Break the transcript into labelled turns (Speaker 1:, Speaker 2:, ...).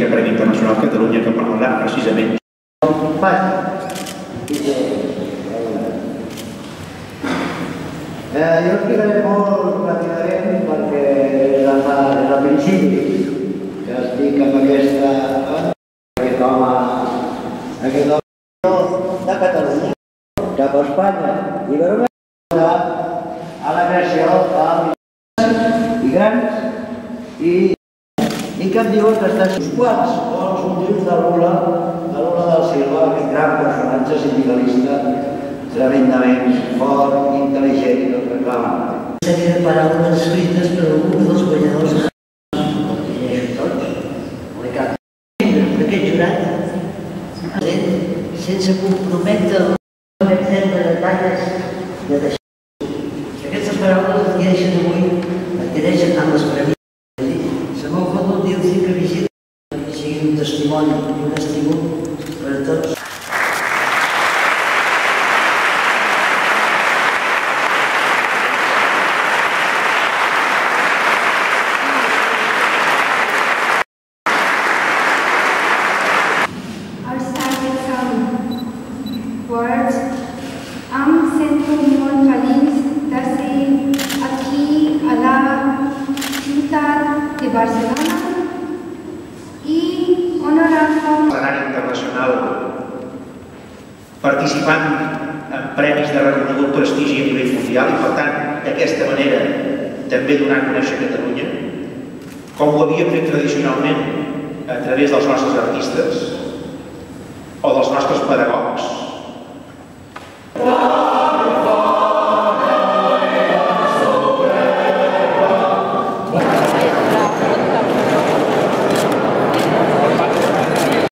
Speaker 1: 5è Premi Internacional Catalunya, que parlarà precisament.
Speaker 2: Jo explicaré molt ràpidament perquè des del principi que estic amb aquest home de Catalunya cap a Espanya i per una a la creació de grans i que em diuen que estan uns quants o els motius de Lula del Silva, aquest gran personatge sindicalista tremendament fort, intel·ligent i tot reclamant.
Speaker 3: Una sèrie de paraules escrites per algun dels guanyadors que llegeixo tots, d'aquest jurat, sense comprometre el de detalles de deixar. Aquestes paraules adquireixen avui, adquireixen amb les premisses. Se m'ho pot dir el cicle vigent, que sigui un testimoni i un estímul per a tots.
Speaker 4: Em sento molt feliç de ser aquí a la ciutat de Barcelona i honorar
Speaker 1: l'escenari internacional participant en premis de reconegut prestigi a nivell mundial i, per tant, d'aquesta manera també donar a conèixer Catalunya, com ho havíem fet tradicionalment a través dels nostres artistes o dels nostres pedagogs.